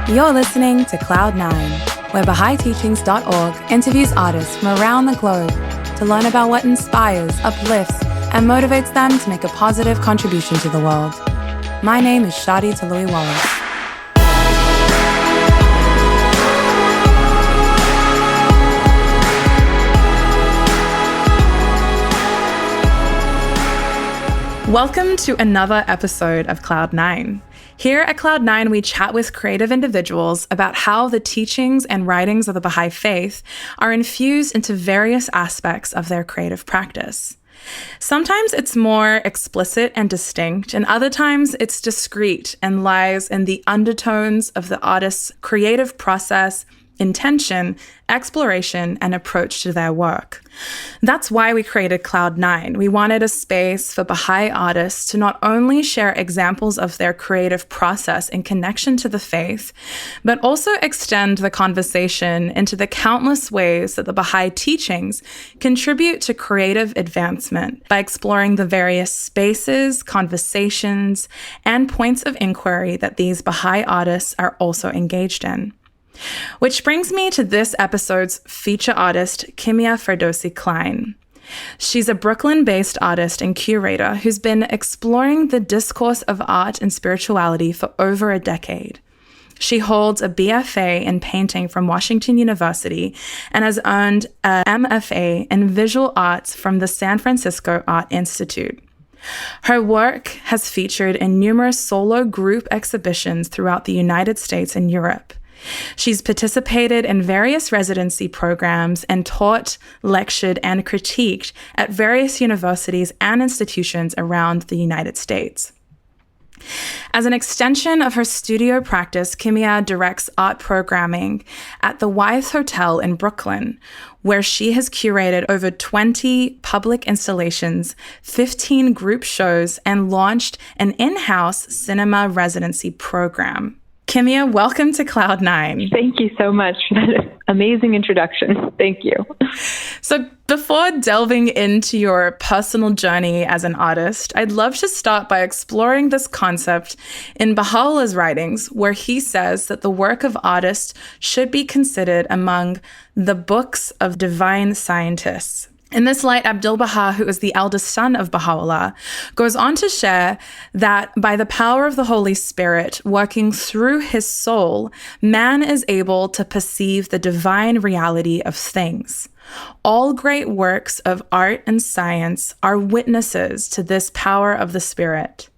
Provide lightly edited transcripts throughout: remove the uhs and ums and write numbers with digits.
You're listening to Cloud9, where BahaiTeachings.org interviews artists from around the globe to learn about what inspires, uplifts, and motivates them to make a positive contribution to the world. My name is toloui-wallace. Welcome to another episode of Cloud9. Here at Cloud9, we chat with creative individuals about how the teachings and writings of the Baha'i faith are infused into various aspects of their creative practice. Sometimes it's more explicit and distinct, and other times it's discreet and lies in the undertones of the artist's creative process, intention, exploration, and approach to their work. That's why we created Cloud9. We wanted a space for Baha'i artists to not only share examples of their creative process in connection to the faith, but also extend the conversation into the countless ways that the Baha'i teachings contribute to creative advancement by exploring the various spaces, conversations, and points of inquiry that these Baha'i artists are also engaged in. Which brings me to this episode's feature artist, Kimia Ferdowsi Kline. She's a Brooklyn-based artist and curator who's been exploring the discourse of art and spirituality for over a decade. She holds a BFA in painting from Washington University and has earned a MFA in visual arts from the San Francisco Art Institute. Her work has featured in numerous solo group exhibitions throughout the United States and Europe. She's participated in various residency programs and taught, lectured, and critiqued at various universities and institutions around the United States. As an extension of her studio practice, Kimia directs art programming at the Wythe Hotel in Brooklyn, where she has curated over 20 public installations, 15 group shows, and launched an in-house cinema residency program. Kimia, welcome to Cloud9. Thank you so much for that amazing introduction. Thank you. So before delving into your personal journey as an artist, I'd love to start by exploring this concept in Baha'u'llah's writings, where he says that the work of artists should be considered among the books of divine scientists. In this light, Abdu'l-Baha, who is the eldest son of Baha'u'llah, goes on to share that by the power of the Holy Spirit working through his soul, man is able to perceive the divine reality of things. All great works of art and science are witnesses to this power of the Spirit.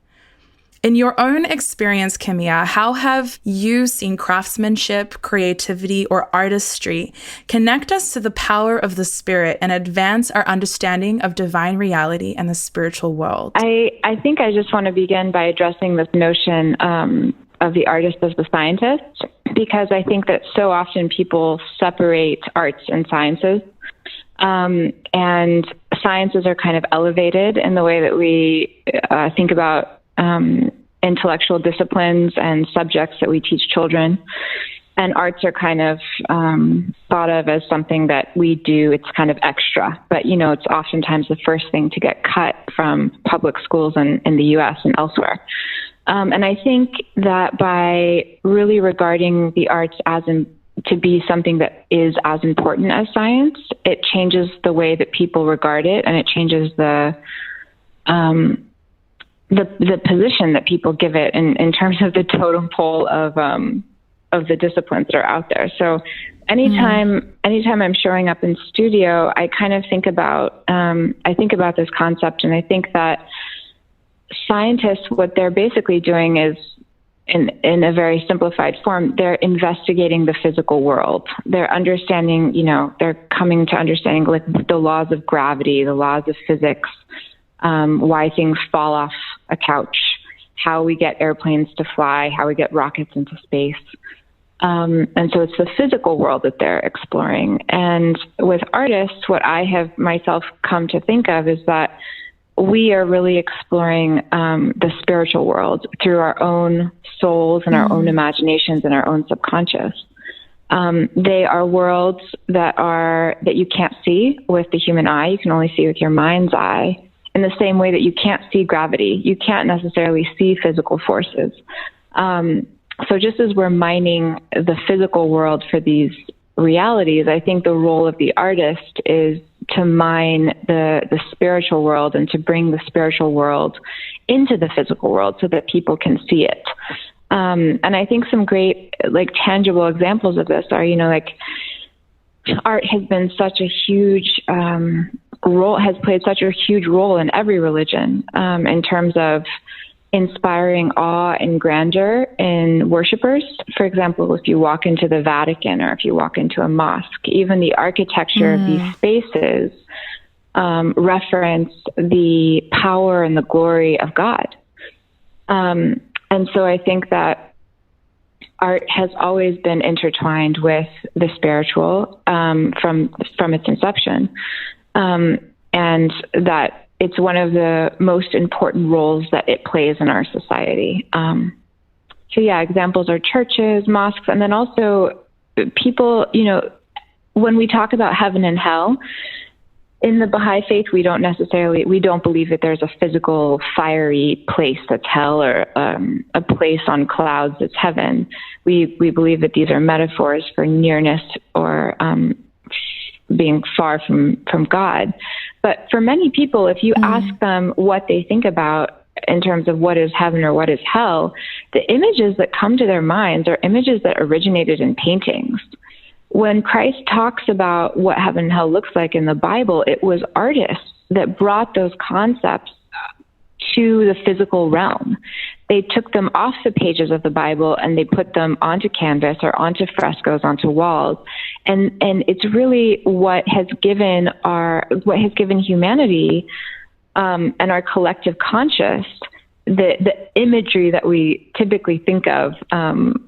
In your own experience, Kimia, how have you seen craftsmanship, creativity, or artistry connect us to the power of the Spirit and advance our understanding of divine reality and the spiritual world? I think I just want to begin by addressing this notion of the artist as the scientist, because I think that so often people separate arts and sciences. And sciences are kind of elevated in the way that we think about intellectual disciplines and subjects that we teach children. And arts are kind of thought of as something that we do. It's kind of extra. But, it's oftentimes the first thing to get cut from public schools in the U.S. and elsewhere. And I think that by really regarding the arts to be something that is as important as science, it changes the way that people regard it, and it changes the position that people give it in terms of the totem pole of the disciplines that are out there. So anytime I'm showing up in studio, I kind of think about this concept, and I think that scientists, what they're basically doing is, in a very simplified form, they're investigating the physical world. They're understanding, they're coming to understanding like the laws of gravity, the laws of physics, why things fall off a couch, how we get airplanes to fly, how we get rockets into space. And so it's the physical world that they're exploring. And with artists, what I have myself come to think of is that we are really exploring the spiritual world through our own souls and our own imaginations and our own subconscious. They are worlds that you can't see with the human eye. You can only see with your mind's eye. In the same way that you can't see gravity, you can't necessarily see physical forces. So just as we're mining the physical world for these realities, I think the role of the artist is to mine the spiritual world and to bring the spiritual world into the physical world so that people can see it. And I think some great, like, tangible examples of this are, art has been such a huge has played such a huge role in every religion in terms of inspiring awe and grandeur in worshipers. For example, if you walk into the Vatican or if you walk into a mosque, even the architecture of these spaces reference the power and the glory of God. And so I think that art has always been intertwined with the spiritual from its inception, and that it's one of the most important roles that it plays in our society. So yeah, examples are churches, mosques, and then also people, when we talk about heaven and hell, in the Baha'i faith, we don't believe that there's a physical fiery place that's hell or a place on clouds that's heaven. We believe that these are metaphors for nearness or being far from God. But for many people, if you ask them what they think about in terms of what is heaven or what is hell, the images that come to their minds are images that originated in paintings. When Christ talks about what heaven and hell looks like in the Bible, it was artists that brought those concepts to the physical realm. They took them off the pages of the Bible and they put them onto canvas or onto frescoes, onto walls. And it's really what has given humanity and our collective conscious the imagery that we typically think of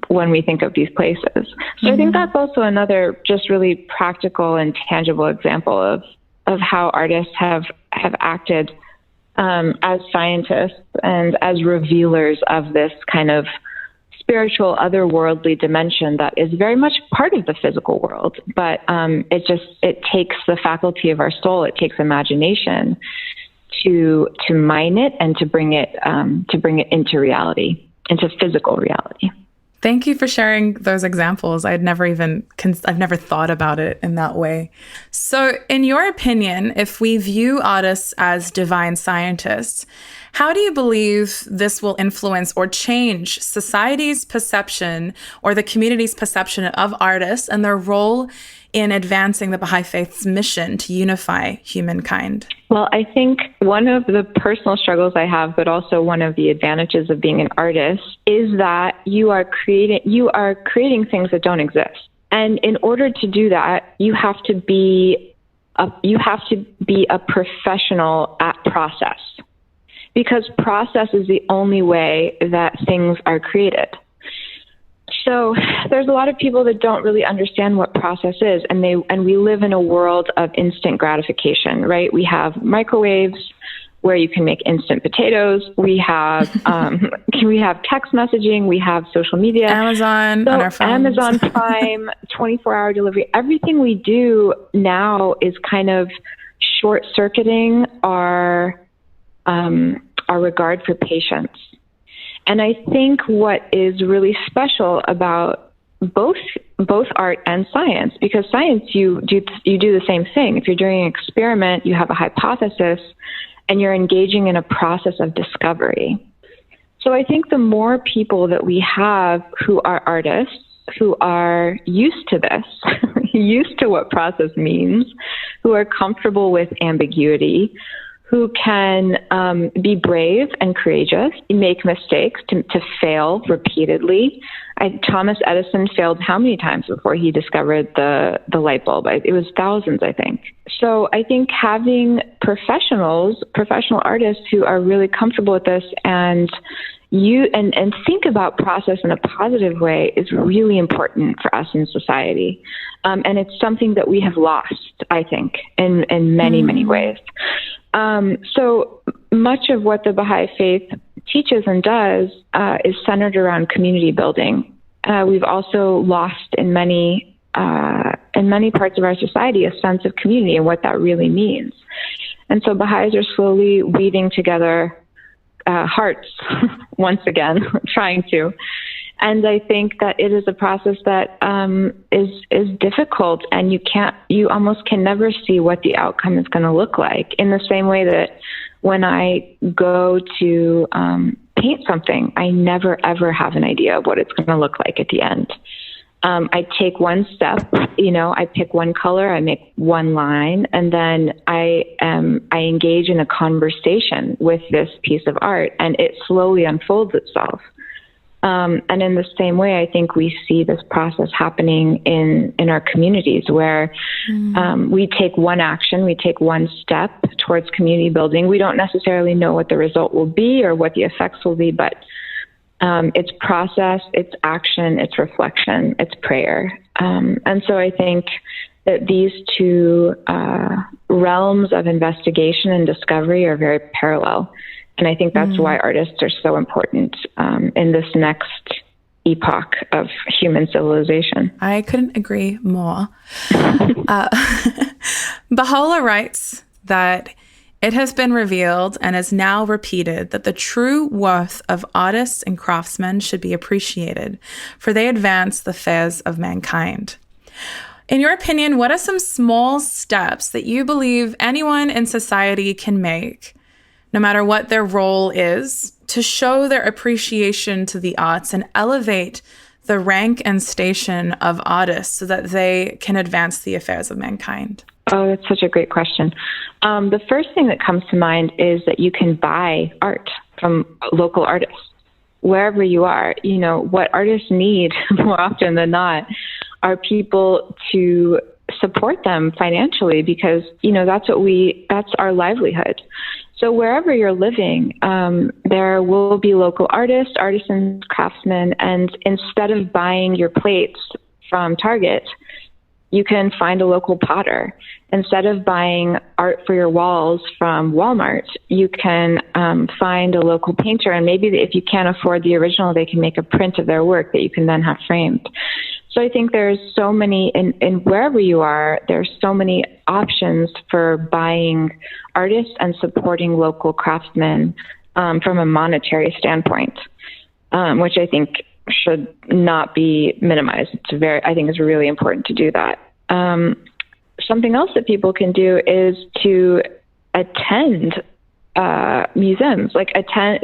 when we think of these places. So I think that's also another just really practical and tangible example of how artists have acted as scientists and as revealers of this kind of spiritual, otherworldly dimension that is very much part of the physical world. But it takes the faculty of our soul, it takes imagination to mine it and to bring it into reality, into physical reality. Thank you for sharing those examples. I've never thought about it in that way. So in your opinion, if we view artists as divine scientists, how do you believe this will influence or change society's perception or the community's perception of artists and their role in advancing the Baha'i Faith's mission to unify humankind? Well, I think one of the personal struggles I have, but also one of the advantages of being an artist, is that you are creating things that don't exist. And in order to do that, you have to be a professional at process, because process is the only way that things are created. So there's a lot of people that don't really understand what process is, and we live in a world of instant gratification, right? We have microwaves where you can make instant potatoes. We have text messaging. We have social media, Amazon on our phones, Amazon Prime, 24-hour delivery. Everything we do now is kind of short-circuiting our regard for patience. And I think what is really special about both art and science, because science, you do the same thing. If you're doing an experiment, you have a hypothesis, and you're engaging in a process of discovery. So I think the more people that we have who are artists, who are used to this, used to what process means, who are comfortable with ambiguity, who can be brave and courageous, make mistakes, to fail repeatedly. Thomas Edison failed how many times before he discovered the light bulb? It was thousands, I think. So I think having professional artists who are really comfortable with this and think about process in a positive way is really important for us in society. And it's something that we have lost, I think, in many, many ways. So much of what the Baha'i Faith teaches and does is centered around community building. We've also lost in many parts of our society a sense of community and what that really means. And so Baha'is are slowly weaving together hearts once again, trying to. And I think that it is a process that is difficult, and you almost can never see what the outcome is going to look like. In the same way that when I go to paint something, I never ever have an idea of what it's going to look like at the end. I take one step, I pick one color, I make one line, and then I engage in a conversation with this piece of art, and it slowly unfolds itself. And in the same way, I think we see this process happening in our communities where we take one action, we take one step towards community building. We don't necessarily know what the result will be or what the effects will be, but it's process, it's action, it's reflection, it's prayer. And so I think that these two realms of investigation and discovery are very parallel. And I think that's why artists are so important in this next epoch of human civilization. I couldn't agree more. Baha'u'llah writes that it has been revealed and is now repeated that the true worth of artists and craftsmen should be appreciated, for they advance the affairs of mankind. In your opinion, what are some small steps that you believe anyone in society can make, no matter what their role is, to show their appreciation to the arts and elevate the rank and station of artists so that they can advance the affairs of mankind? Oh, that's such a great question. The first thing that comes to mind is that you can buy art from local artists. Wherever you are, what artists need more often than not are people to support them financially, because, that's our livelihood. So wherever you're living, there will be local artists, artisans, craftsmen, and instead of buying your plates from Target, you can find a local potter. Instead of buying art for your walls from Walmart, you can find a local painter, and maybe if you can't afford the original, they can make a print of their work that you can then have framed. So I think there's so many, in wherever you are, there's so many options for buying artists and supporting local craftsmen from a monetary standpoint, which I think should not be minimized. I think it's really important to do that. Something else that people can do is to attend museums,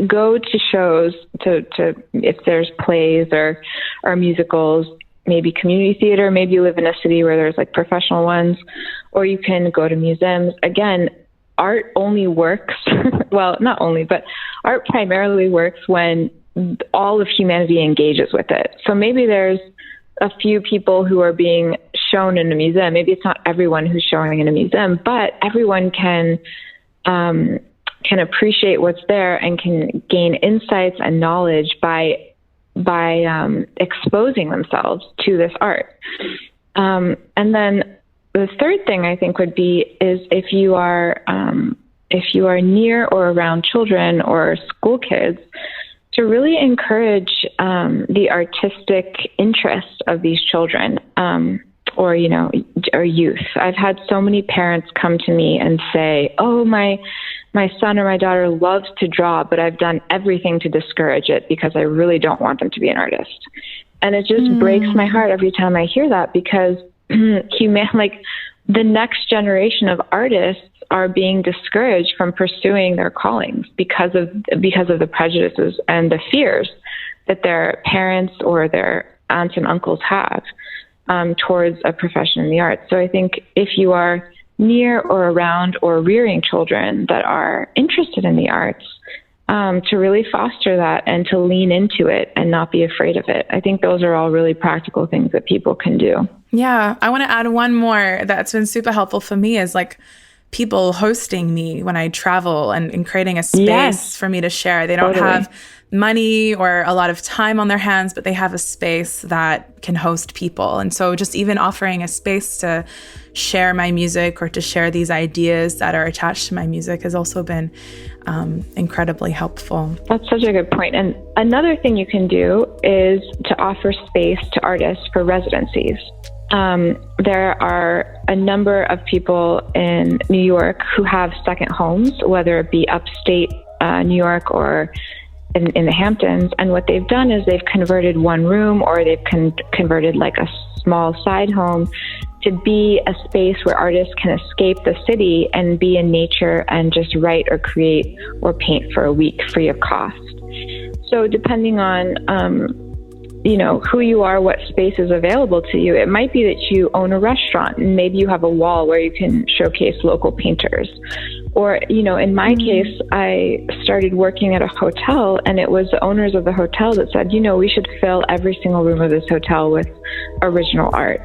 go to shows, to if there's plays or musicals, maybe community theater, maybe you live in a city where there's professional ones, or you can go to museums. Again, art only works, well, not only, but art primarily works when all of humanity engages with it. So maybe there's a few people who are being shown in a museum. Maybe it's not everyone who's showing in a museum, but everyone can appreciate what's there and can gain insights and knowledge by exposing themselves to this art. And then the third thing I think would be is if you are near or around children or school kids, to really encourage the artistic interest of these children or youth. I've had so many parents come to me and say, "Oh, my son or my daughter loves to draw, but I've done everything to discourage it because I really don't want them to be an artist." And it just breaks my heart every time I hear that, because the next generation of artists are being discouraged from pursuing their callings because of the prejudices and the fears that their parents or their aunts and uncles have towards a profession in the arts. So I think if you are near or around or rearing children that are interested in the arts, to really foster that and to lean into it and not be afraid of it. I think those are all really practical things that people can do. Yeah. I want to add one more that's been super helpful for me is people hosting me when I travel and creating a space for me to share. They don't have money or a lot of time on their hands, but they have a space that can host people. And so just even offering a space to share my music or to share these ideas that are attached to my music has also been incredibly helpful. That's such a good point. And another thing you can do is to offer space to artists for residencies. There are a number of people in New York who have second homes, whether it be upstate New York or in the Hamptons. And what they've done is they've converted one room, or they've converted like a small side home to be a space where artists can escape the city and be in nature and just write or create or paint for a week free of cost. So depending on, who you are, what space is available to you, it might be that you own a restaurant and maybe you have a wall where you can showcase local painters. Or, in my case, I started working at a hotel, and it was the owners of the hotel that said, we should fill every single room of this hotel with original art.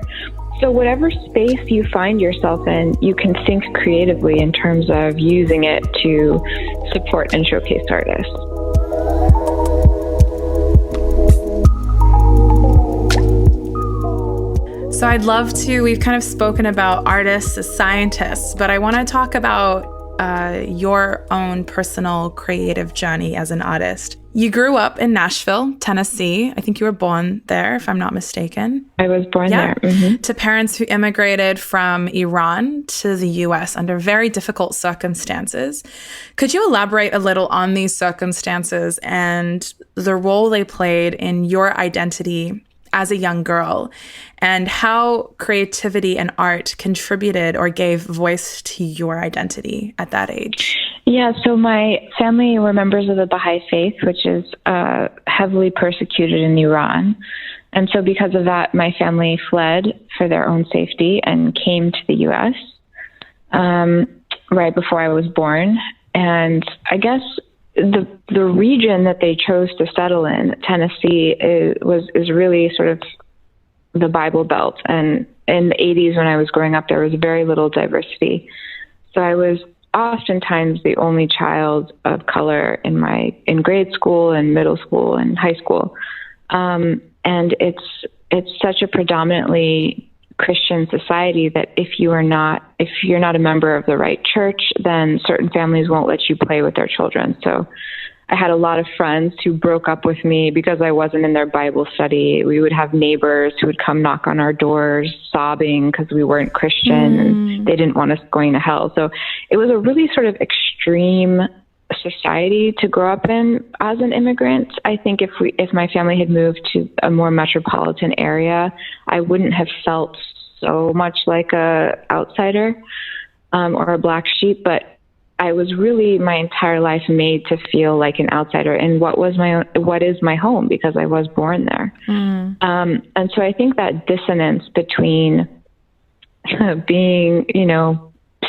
So whatever space you find yourself in, you can think creatively in terms of using it to support and showcase artists. So I'd love to, we've kind of spoken about artists as scientists, but I want to talk about your own personal creative journey as an artist. You grew up in Nashville, Tennessee. I think you were born there, if I'm not mistaken. I was born there. Mm-hmm. To parents who immigrated from Iran to the U.S. under very difficult circumstances. Could you elaborate a little on these circumstances and the role they played in your identity as a young girl, and how creativity and art contributed or gave voice to your identity at that age? Yeah, so my family were members of the Bahai faith, which is heavily persecuted in Iran. And so because of that, my family fled for their own safety and came to the U.S. Right before I was born. And I guess the region that they chose to settle in, Tennessee, is really sort of the Bible Belt. And in the 80s, when I was growing up, there was very little diversity. So I was oftentimes the only child of color in grade school and middle school and high school. And it's such a predominantly Christian society that if you're not a member of the right church, then certain families won't let you play with their children. So I had a lot of friends who broke up with me because I wasn't in their Bible study. We would have neighbors who would come knock on our doors sobbing because we weren't Christian and they didn't want us going to hell. So it was a really sort of extreme society to grow up in as an immigrant. I think if my family had moved to a more metropolitan area, I wouldn't have felt so much like a outsider or a black sheep. But I was really my entire life made to feel like an outsider in what is my home, because I was born there. And so I think that dissonance between being,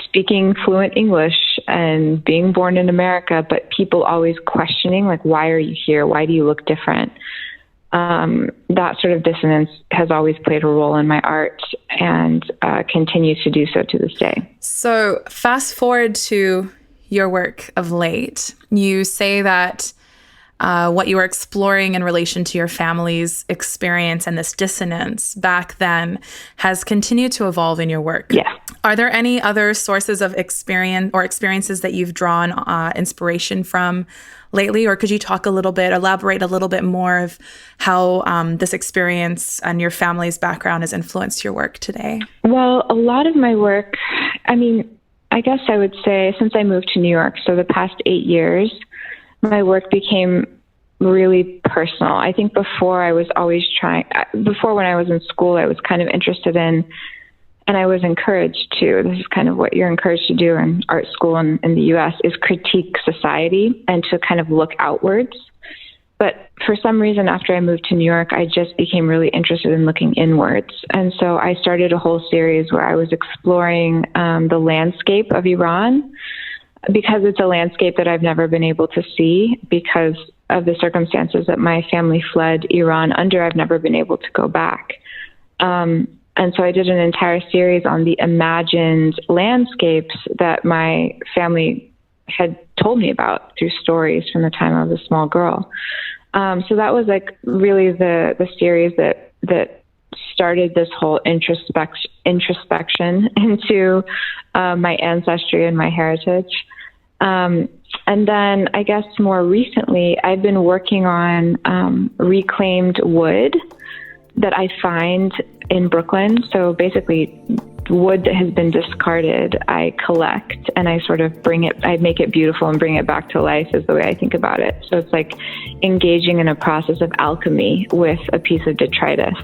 speaking fluent English and being born in America, but people always questioning, like, why are you here? Why do you look different? That sort of dissonance has always played a role in my art and continues to do so to this day. So fast forward to your work of late, you say that what you were exploring in relation to your family's experience and this dissonance back then has continued to evolve in your work. Yeah. Are there any other sources of experiences that you've drawn inspiration from lately? Or could you elaborate a little bit more of how this experience and your family's background has influenced your work today? Well, a lot of my work, I guess I would say since I moved to New York, so the past 8 years, my work became really personal. I think before when I was in school, I was kind of interested in, and I was encouraged to, this is kind of what you're encouraged to do in art school in the U.S., is critique society and to kind of look outwards. But for some reason, after I moved to New York, I just became really interested in looking inwards. And so I started a whole series where I was exploring the landscape of Iran, because it's a landscape that I've never been able to see because of the circumstances that my family fled Iran under. I've never been able to go back. And so I did an entire series on the imagined landscapes that my family had told me about through stories from the time I was a small girl. So that was like really the series that started this whole introspection into my ancestry and my heritage. And then I guess more recently, I've been working on reclaimed wood that I find in Brooklyn. So basically wood that has been discarded, I collect and I sort of I make it beautiful and bring it back to life is the way I think about it. So it's like engaging in a process of alchemy with a piece of detritus.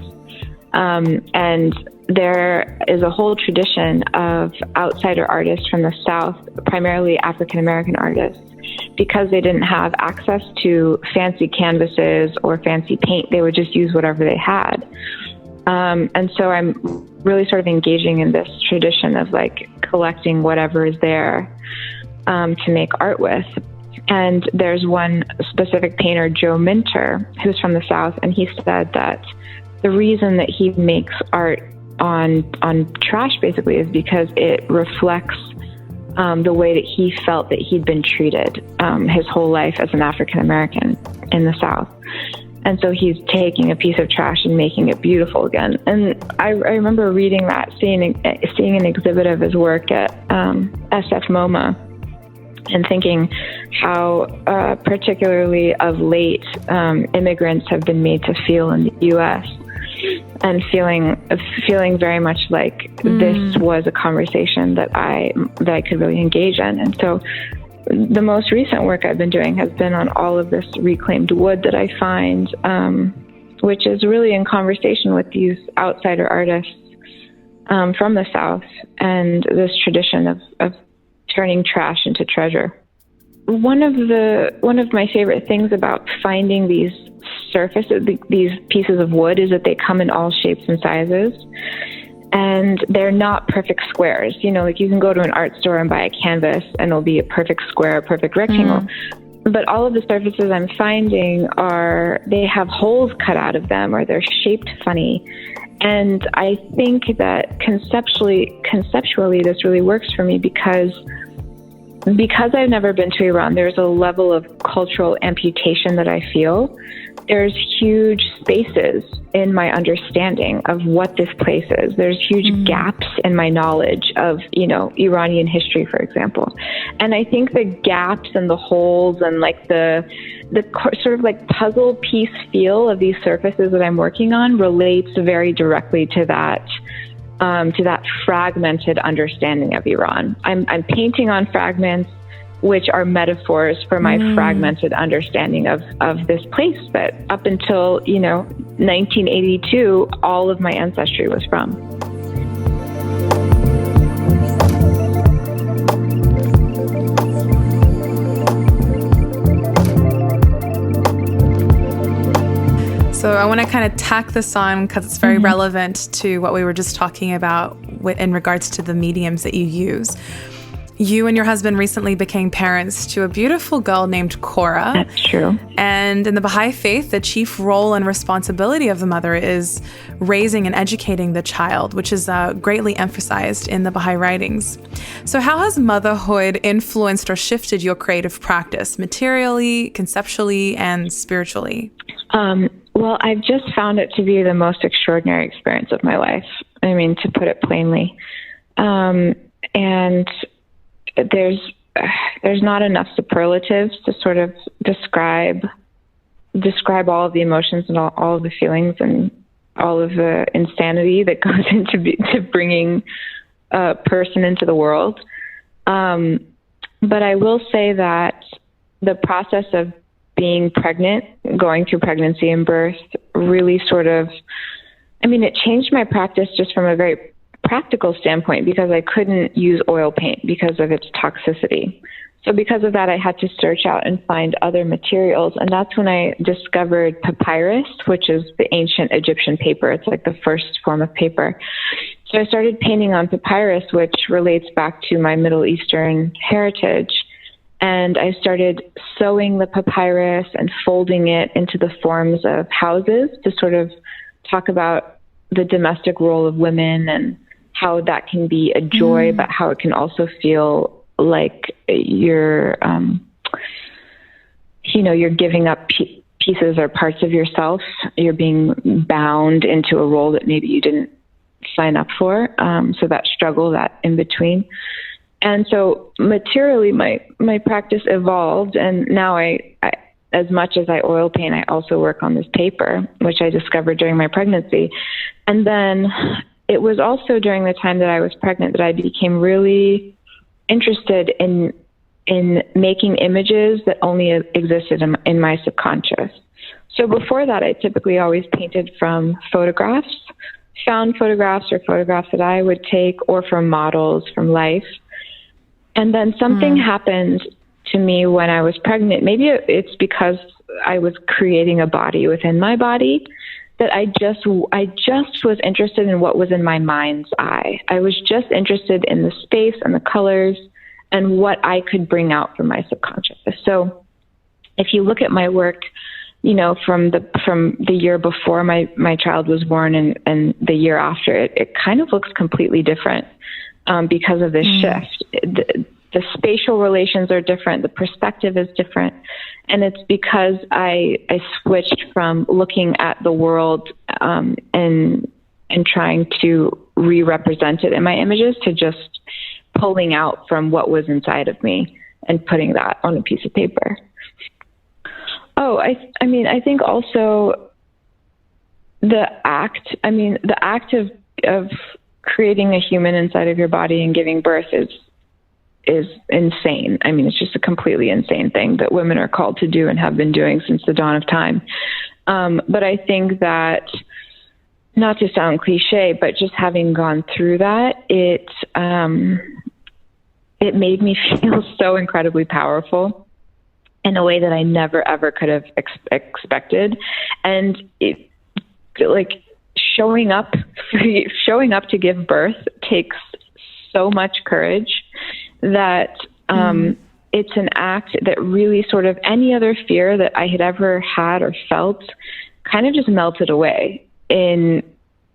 And there is a whole tradition of outsider artists from the South, primarily African-American artists, because they didn't have access to fancy canvases or fancy paint. They would just use whatever they had. And so I'm really sort of engaging in this tradition of like collecting whatever is there to make art with. And there's one specific painter, Joe Minter, who's from the South, and he said that the reason that he makes art on trash basically is because it reflects the way that he felt that he'd been treated his whole life as an African American in the South. And so he's taking a piece of trash and making it beautiful again. And I remember reading that, seeing an exhibit of his work at SF MoMA, and thinking how particularly of late immigrants have been made to feel in the U.S., and feeling very much like this was a conversation that I could really engage in. And so the most recent work I've been doing has been on all of this reclaimed wood that I find, which is really in conversation with these outsider artists from the South and this tradition of turning trash into treasure. One of my favorite things about finding these these pieces of wood is that they come in all shapes and sizes, and they're not perfect squares. You know, like you can go to an art store and buy a canvas and it'll be a perfect square, a perfect rectangle. But all of the surfaces I'm finding they have holes cut out of them, or they're shaped funny. And I think that conceptually this really works for me because I've never been to Iran. There's a level of cultural amputation that I feel. There's huge spaces in my understanding of what this place is. There's huge gaps in my knowledge of, Iranian history, for example. And I think the gaps and the holes and like the sort of like puzzle piece feel of these surfaces that I'm working on relates very directly to that fragmented understanding of Iran. I'm painting on fragments, which are metaphors for my fragmented understanding of this place that up until, 1982, all of my ancestry was from. So I want to kind of tack this on because it's very relevant to what we were just talking about in regards to the mediums that you use. You and your husband recently became parents to a beautiful girl named Cora. That's true. And in the Baha'i faith, the chief role and responsibility of the mother is raising and educating the child, which is greatly emphasized in the Baha'i writings. So how has motherhood influenced or shifted your creative practice materially, conceptually, and spiritually? Well, I've just found it to be the most extraordinary experience of my life. I mean, to put it plainly. And there's not enough superlatives to sort of describe all of the emotions and all of the feelings and all of the insanity that goes into bringing a person into the world. But I will say that the process of being pregnant, going through pregnancy and birth, really it changed my practice just from a very practical standpoint because I couldn't use oil paint because of its toxicity. So because of that, I had to search out and find other materials. And that's when I discovered papyrus, which is the ancient Egyptian paper. It's like the first form of paper. So I started painting on papyrus, which relates back to my Middle Eastern heritage. And I started sewing the papyrus and folding it into the forms of houses to sort of talk about the domestic role of women and how that can be a joy, but how it can also feel like you're giving up pieces or parts of yourself. You're being bound into a role that maybe you didn't sign up for. So that struggle, that in between. And so materially, my practice evolved, and now I, as much as I oil paint, I also work on this paper, which I discovered during my pregnancy. And then it was also during the time that I was pregnant that I became really interested in making images that only existed in my subconscious. So before that, I typically always painted from photographs, found photographs or photographs that I would take, or from models from life. And then something happened to me when I was pregnant. Maybe it's because I was creating a body within my body, that I just was interested in what was in my mind's eye. I was just interested in the space and the colors and what I could bring out from my subconscious. So if you look at my work, you know, from the year before my child was born and the year after, it kind of looks completely different because of this shift. The spatial relations are different. The perspective is different. And it's because I switched from looking at the world and trying to re-represent it in my images to just pulling out from what was inside of me and putting that on a piece of paper. Oh, I mean, I think also the act of creating a human inside of your body and giving birth is insane. I mean, it's just a completely insane thing that women are called to do and have been doing since the dawn of time. But I think that, not to sound cliche, but just having gone through that, it made me feel so incredibly powerful in a way that I never, ever could have expected. And showing up to give birth takes so much courage that it's an act that really sort of any other fear that I had ever had or felt kind of just melted away in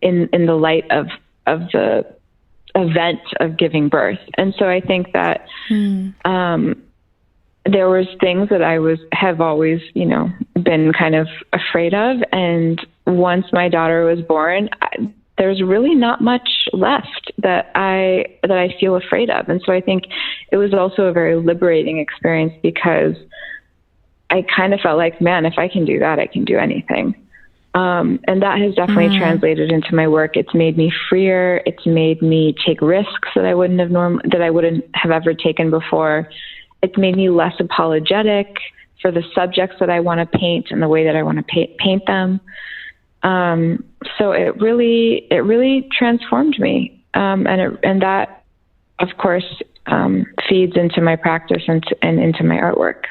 the light of the event of giving birth. And so I think that there was things that I have always, you know, been kind of afraid of. And once my daughter was born, there's really not much left that I feel afraid of. And so I think it was also a very liberating experience, because I kind of felt like, man, if I can do that, I can do anything. And that has definitely translated into my work. It's made me freer. It's made me take risks that I wouldn't have ever taken before. It's made me less apologetic for the subjects that I want to paint and the way that I want to paint them. So it really transformed me. And that, of course, feeds into my practice and into my artwork.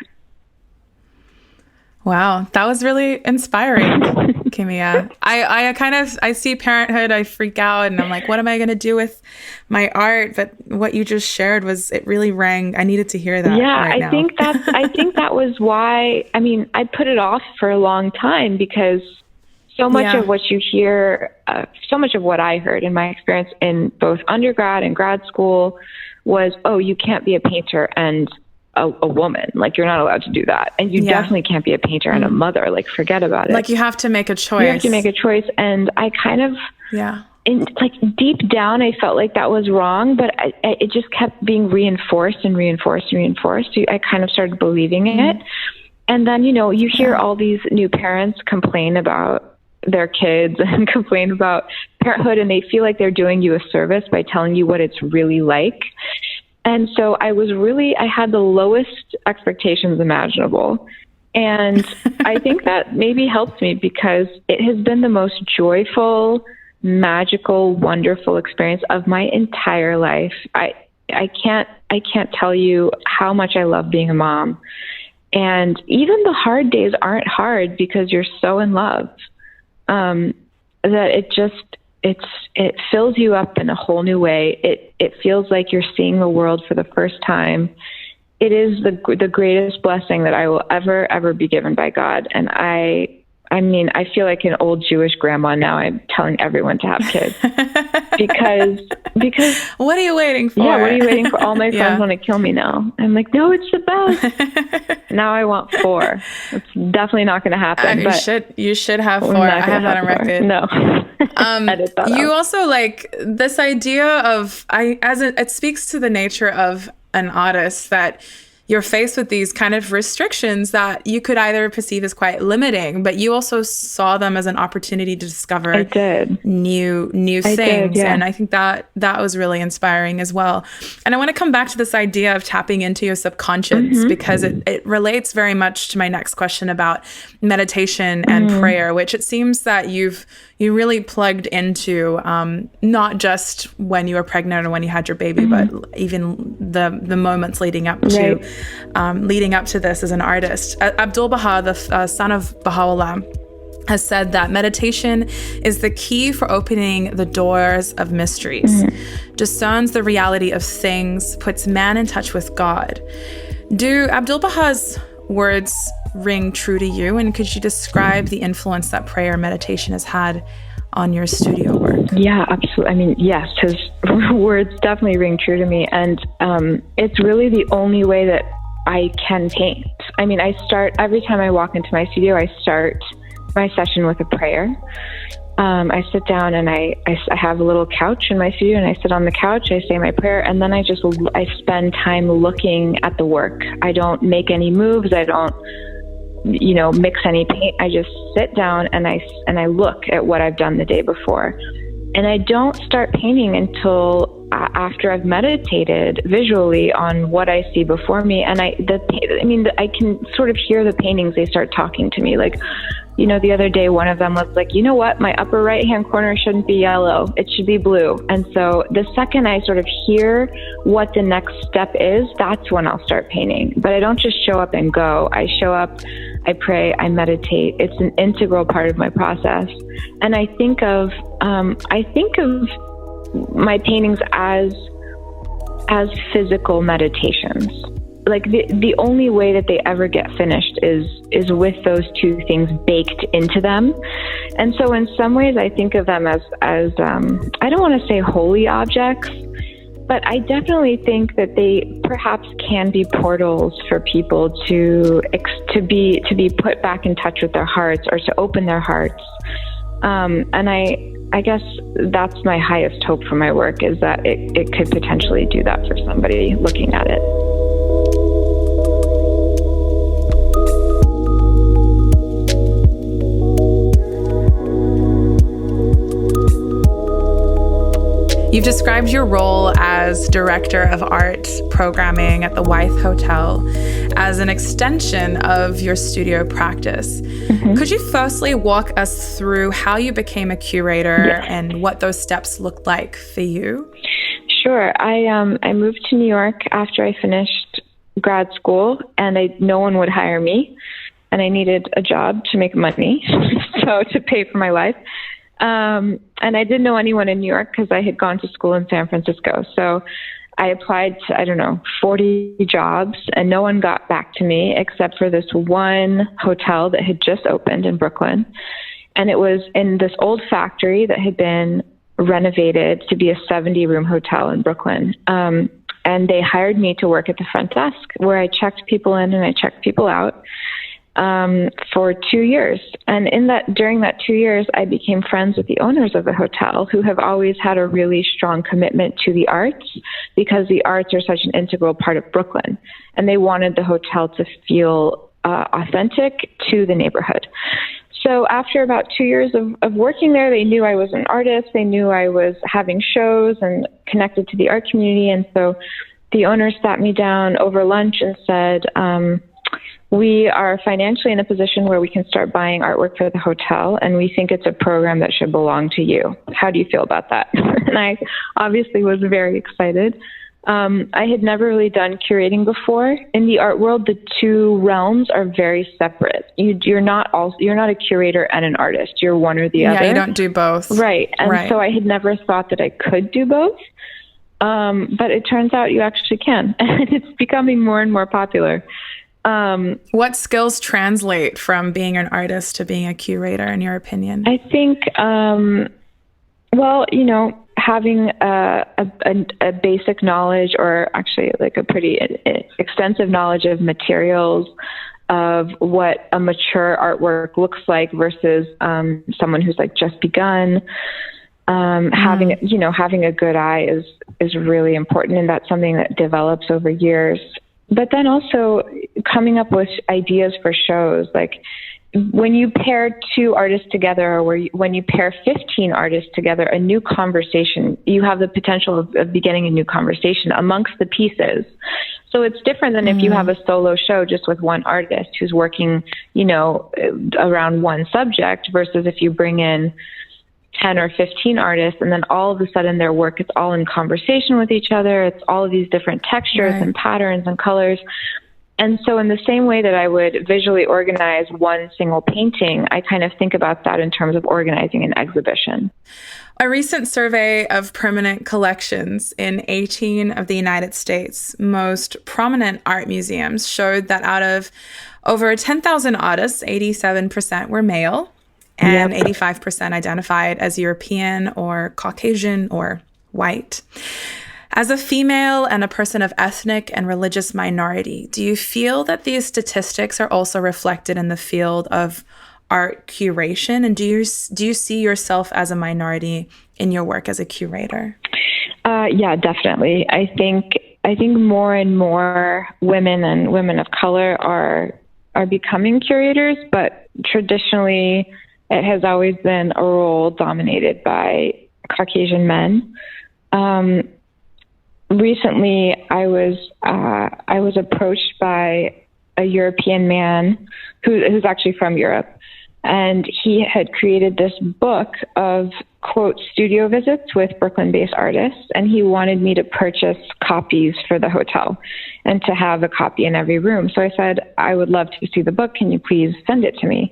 Wow, that was really inspiring, Kimia. I see Parenthood, I freak out, and I'm like, what am I going to do with my art? But what you just shared it really rang. I needed to hear that. Yeah, right now. I think that was why. I mean, I put it off for a long time, because so much of what you hear, so much of what I heard in my experience in both undergrad and grad school was, oh, you can't be a painter and a woman. Like, you're not allowed to do that. And you definitely can't be a painter and a mother. Like, forget about it. Like, you have to make a choice. You have to make a choice. And I kind of, deep down, I felt like that was wrong, but it just kept being reinforced and reinforced and reinforced. I kind of started believing it. And then, you know, you hear all these new parents complain about their kids and complain about parenthood, and they feel like they're doing you a service by telling you what it's really like. And so I had the lowest expectations imaginable. And I think that maybe helped me, because it has been the most joyful, magical, wonderful experience of my entire life. I can't tell you how much I love being a mom. And even the hard days aren't hard, because you're so in love, that it fills you up in a whole new way. It feels like you're seeing the world for the first time. It is the greatest blessing that I will ever be given by God. And I mean, I feel like an old Jewish grandma now. I'm telling everyone to have kids because what are you waiting for? Yeah, what are you waiting for? All my friends want to kill me now. I'm like, no, it's the best. Now I want 4. It's definitely not going to happen. You should have 4. I have that on record. No. Edit that you out. Also, like, this idea of it speaks to the nature of an artist, that you're faced with these kind of restrictions that you could either perceive as quite limiting, but you also saw them as an opportunity to discover new things. And I think that was really inspiring as well. And I want to come back to this idea of tapping into your subconscious, because it relates very much to my next question about meditation and prayer, which it seems that you really plugged into, not just when you were pregnant or when you had your baby, but even the moments leading up to this as an artist. Abdu'l-Baha, the son of Baha'u'llah, has said that meditation is the key for opening the doors of mysteries, discerns the reality of things, puts man in touch with God. Do Abdu'l-Baha's words ring true to you? And could you describe the influence that prayer and meditation has had on your studio work? Yeah, absolutely. I mean, yes, his words definitely ring true to me. And it's really the only way that I can paint. I mean, every time I walk into my studio, I start my session with a prayer. I sit down and I have a little couch in my studio, and I sit on the couch, I say my prayer, and then I spend time looking at the work. I don't make any moves. I don't, mix any paint. I just sit down and I look at what I've done the day before. And I don't start painting until after I've meditated visually on what I see before me. And I can sort of hear the paintings. They start talking to me. Like, the other day, one of them was like, you know what? My upper right-hand corner shouldn't be yellow. It should be blue. And so the second I sort of hear what the next step is, that's when I'll start painting. But I don't just show up and go. I show up, I pray, I meditate. It's an integral part of my process. And I think of my paintings as physical meditations. Like the only way that they ever get finished is with those two things baked into them. And so in some ways I think of them as I don't want to say holy objects, but I definitely think that they perhaps can be portals for people to be put back in touch with their hearts, or to open their hearts. And I guess that's my highest hope for my work, is that it could potentially do that for somebody looking at it. You've described your role as director of art programming at the Wythe Hotel as an extension of your studio practice. Could you firstly walk us through how you became a curator and what those steps looked like for you? Sure. I moved to New York after I finished grad school, and no one would hire me, and I needed a job to make money, so to pay for my life. And I didn't know anyone in New York because I had gone to school in San Francisco. So I applied to, 40 jobs, and no one got back to me except for this one hotel that had just opened in Brooklyn. And it was in this old factory that had been renovated to be a 70-room hotel in Brooklyn. And they hired me to work at the front desk, where I checked people in and I checked people out. For 2 years. And during that 2 years, I became friends with the owners of the hotel, who have always had a really strong commitment to the arts, because the arts are such an integral part of Brooklyn. And they wanted the hotel to feel authentic to the neighborhood. So after about 2 years of working there, they knew I was an artist. They knew I was having shows and connected to the art community. And so the owners sat me down over lunch and said, we are financially in a position where we can start buying artwork for the hotel, and we think it's a program that should belong to you. How do you feel about that? And I obviously was very excited. I had never really done curating before. In the art world, the two realms are very separate. You're not a curator and an artist. You're one or the other. Yeah, you don't do both. Right. And so I had never thought that I could do both. But it turns out you actually can. And it's becoming more and more popular. What skills translate from being an artist to being a curator, in your opinion? I think, having a basic knowledge, or actually like a pretty extensive knowledge of materials, of what a mature artwork looks like versus someone who's like just begun. Having a good eye is really important, and that's something that develops over years. but then also coming up with ideas for shows. Like when you pair 2 artists together, or when you pair 15 artists together, a new conversation, you have the potential of beginning a new conversation amongst the pieces. So it's different than if you have a solo show just with one artist who's working, around one subject, versus if you bring in 10 or 15 artists, and then all of a sudden their work is all in conversation with each other. It's all of these different textures and patterns and colors. And so in the same way that I would visually organize one single painting, I kind of think about that in terms of organizing an exhibition. A recent survey of permanent collections in 18 of the United States' most prominent art museums showed that out of over 10,000 artists, 87% were male, and 85% identified as European or Caucasian or white. As a female and a person of ethnic and religious minority, do you feel that these statistics are also reflected in the field of art curation? And do you see yourself as a minority in your work as a curator? Yeah, definitely. I think more and more women and women of color are becoming curators, but traditionally it has always been a role dominated by Caucasian men. Recently, I was approached by a European man who's actually from Europe, and he had created this book of, quote, studio visits with Brooklyn-based artists, and he wanted me to purchase copies for the hotel and to have a copy in every room. So I said, I would love to see the book. Can you please send it to me?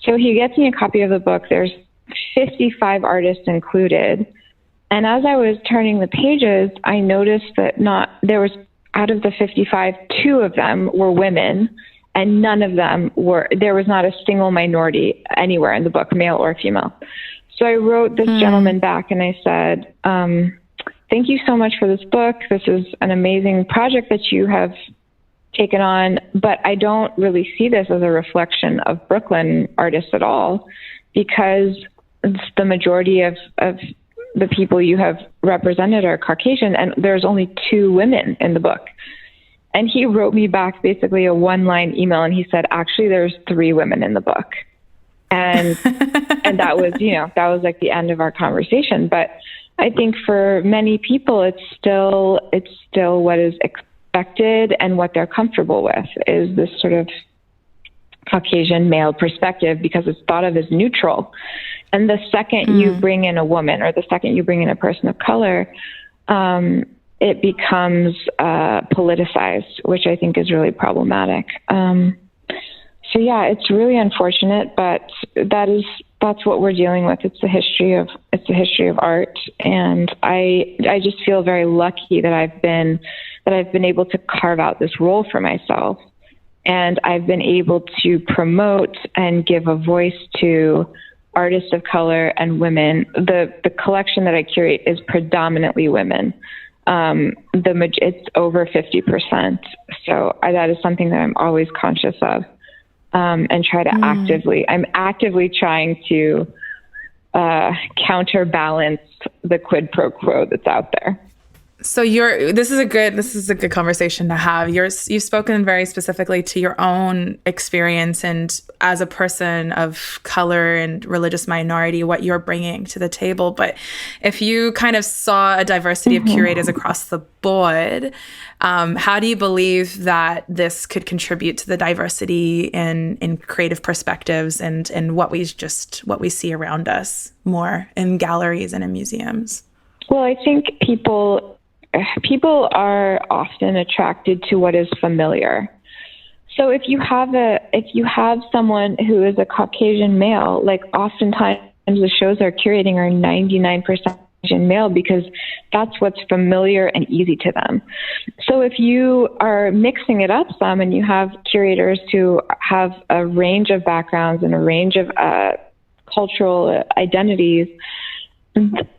So he gets me a copy of the book. There's 55 artists included. And as I was turning the pages, I noticed that out of the 55, 2 of them were women, and none of them there was not a single minority anywhere in the book, male or female. So I wrote this gentleman back and I said, thank you so much for this book. This is an amazing project that you have taken on, but I don't really see this as a reflection of Brooklyn artists at all, because the majority of the people you have represented are Caucasian, and there's only 2 women in the book. And he wrote me back basically a 1-line email, and he said, actually, there's 3 women in the book. And and that was like the end of our conversation. But I think for many people, it's still what is expected and what they're comfortable with is this sort of Caucasian male perspective, because it's thought of as neutral. And the second you bring in a woman, or the second you bring in a person of color, it becomes politicized, which I think is really problematic. So yeah, it's really unfortunate, but that's what we're dealing with. It's the history of art, and I just feel very lucky that I've been able to carve out this role for myself, and I've been able to promote and give a voice to artists of color and women. The collection that I curate is predominantly women. It's over 50%. So that is something that I'm always conscious of, and try to I'm actively trying to counterbalance the quid pro quo that's out there. So this is a good conversation to have. You've spoken very specifically to your own experience, and as a person of color and religious minority, what you're bringing to the table. But if you kind of saw a diversity of curators across the board, how do you believe that this could contribute to the diversity in creative perspectives and what we see around us more in galleries and in museums? Well, I think people are often attracted to what is familiar. So if you have someone who is a Caucasian male, like oftentimes the shows they're curating are 99% Caucasian male, because that's what's familiar and easy to them. So if you are mixing it up some and you have curators who have a range of backgrounds and a range of cultural identities,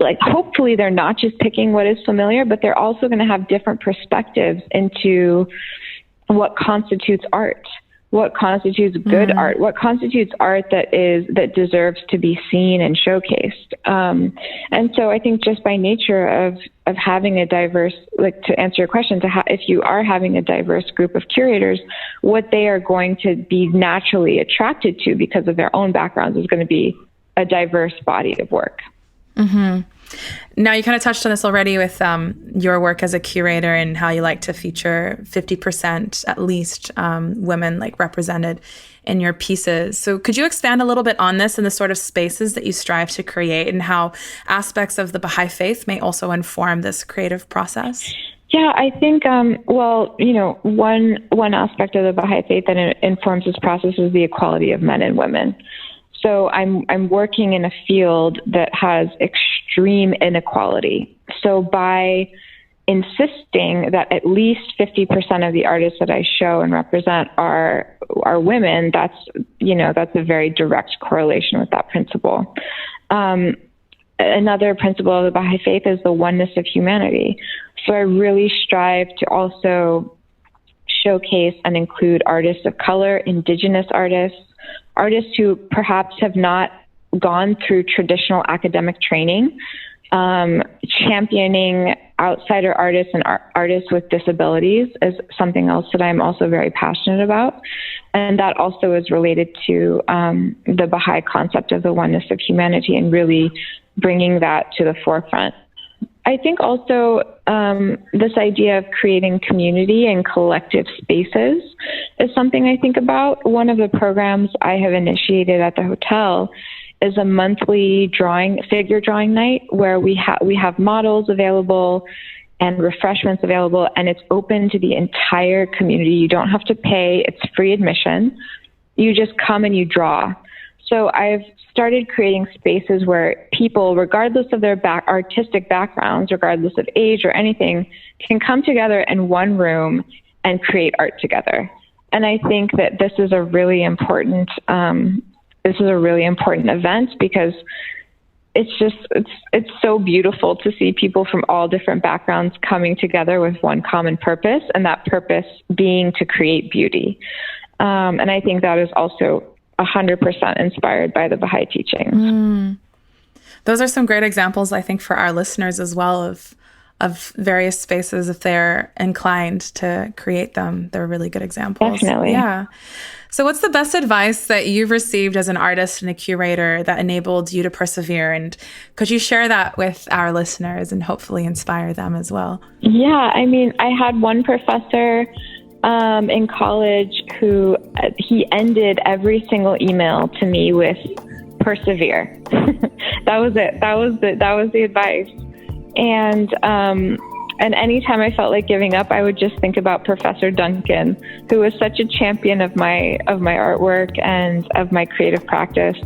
like hopefully they're not just picking what is familiar, but they're also going to have different perspectives into what constitutes art. what constitutes good art, what constitutes art that deserves to be seen and showcased. And so I think just by nature of having a diverse, like to answer your question, if you are having a diverse group of curators, what they are going to be naturally attracted to because of their own backgrounds is going to be a diverse body of work. Mm-hmm. Now, you kind of touched on this already with your work as a curator and how you like to feature 50% at least women like represented in your pieces. So could you expand a little bit on this and the sort of spaces that you strive to create and how aspects of the Baha'i faith may also inform this creative process? Yeah, I think, one aspect of the Baha'i faith that informs this process is the equality of men and women. So I'm working in a field that has extreme inequality. So by insisting that at least 50% of the artists that I show and represent are women, that's a very direct correlation with that principle. Another principle of the Baha'i faith is the oneness of humanity. So I really strive to also showcase and include artists of color, indigenous artists who perhaps have not gone through traditional academic training, championing outsider artists and artists with disabilities is something else that I'm also very passionate about. And that also is related to the Baha'i concept of the oneness of humanity and really bringing that to the forefront. I think also this idea of creating community and collective spaces is something I think about. One of the programs I have initiated at the hotel is a monthly figure drawing night where we have models available and refreshments available, and it's open to the entire community. You don't have to pay. It's free admission. You just come and you draw. So I've started creating spaces where people, regardless of their artistic backgrounds, regardless of age or anything, can come together in one room and create art together. And I think that this is a really important event because it's so beautiful to see people from all different backgrounds coming together with one common purpose, and that purpose being to create beauty. And I think that is also 100% inspired by the Baha'i teachings. Those are some great examples, I think, for our listeners as well of various spaces if they're inclined to create them. They're really good examples. Definitely. Yeah. So what's the best advice that you've received as an artist and a curator that enabled you to persevere? And could you share that with our listeners and hopefully inspire them as well? Yeah, I mean, I had one professor in college who he ended every single email to me with persevere. That was it. That was the advice. And anytime I felt like giving up, I would just think about Professor Duncan, who was such a champion of my artwork and of my creative practice.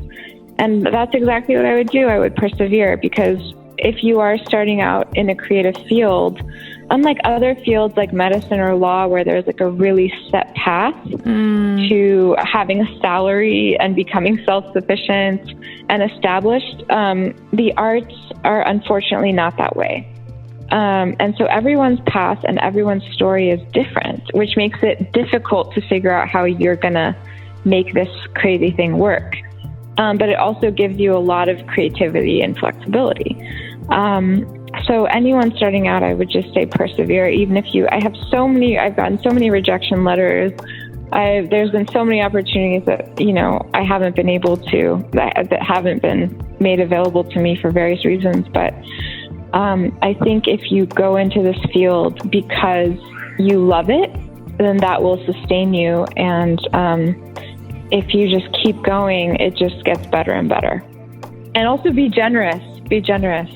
And that's exactly what I would do. I would persevere, because if you are starting out in a creative field, unlike other fields like medicine or law, where there's like a really set path to having a salary and becoming self-sufficient and established, the arts are unfortunately not that way. And so everyone's path and everyone's story is different, which makes it difficult to figure out how you're going to make this crazy thing work. But it also gives you a lot of creativity and flexibility. So anyone starting out, I would just say persevere. Even if I've gotten so many rejection letters. There's been so many opportunities that, I haven't been able to, that haven't been made available to me for various reasons. But I think if you go into this field because you love it, then that will sustain you. And if you just keep going, it just gets better and better. And also be generous. Be generous.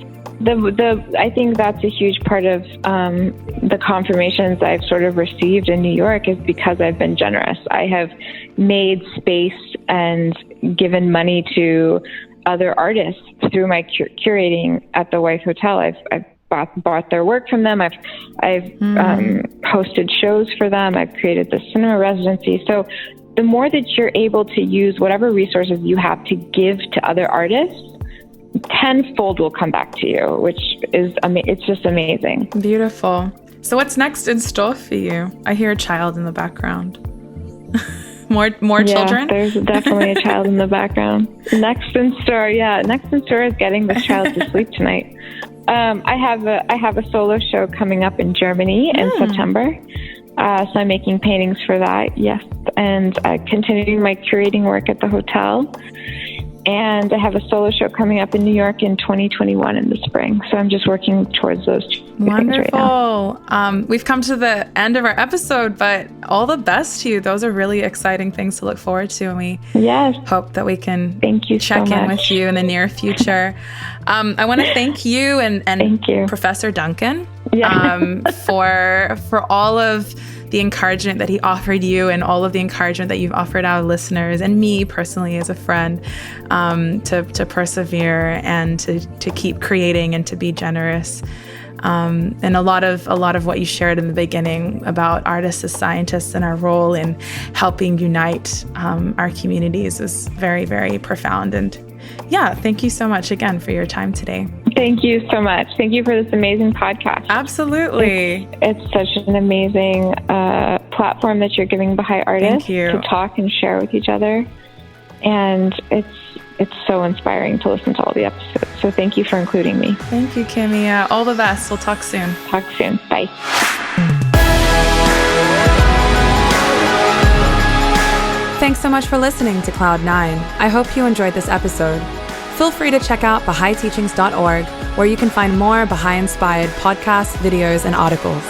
I think that's a huge part of the confirmations I've sort of received in New York is because I've been generous. I have made space and given money to other artists through my curating at the Wife Hotel. I've bought their work from them. I've hosted shows for them. I've created the cinema residency. So the more that you're able to use whatever resources you have to give to other artists, tenfold will come back to you, which is, it's just amazing. Beautiful. So what's next in store for you? I hear a child in the background. More children? There's definitely a child in the background. Next in store is getting this child to sleep tonight. I have a solo show coming up in Germany in September. So I'm making paintings for that, yes. And continuing my curating work at the hotel. And I have a solo show coming up in New York in 2021 in the spring. So I'm just working towards those two things right now. We've come to the end of our episode, but all the best to you. Those are really exciting things to look forward to. And we hope that we can check in with you in the near future. I want to thank you and thank you. Professor Duncan for all of the encouragement that he offered you and all of the encouragement that you've offered our listeners and me personally as a friend to persevere and to keep creating and to be generous. And a lot of what you shared in the beginning about artists as scientists and our role in helping unite our communities is very, very profound. And thank you so much again for your time today. Thank you so much. Thank you for this amazing podcast. Absolutely. It's such an amazing platform that you're giving Baha'i artists to talk and share with each other. And it's so inspiring to listen to all the episodes. So thank you for including me. Thank you, Kimia. All the best. We'll talk soon. Talk soon. Bye. Thanks so much for listening to Cloud9. I hope you enjoyed this episode. Feel free to check out BahaiTeachings.org, where you can find more Baha'i-inspired podcasts, videos, and articles.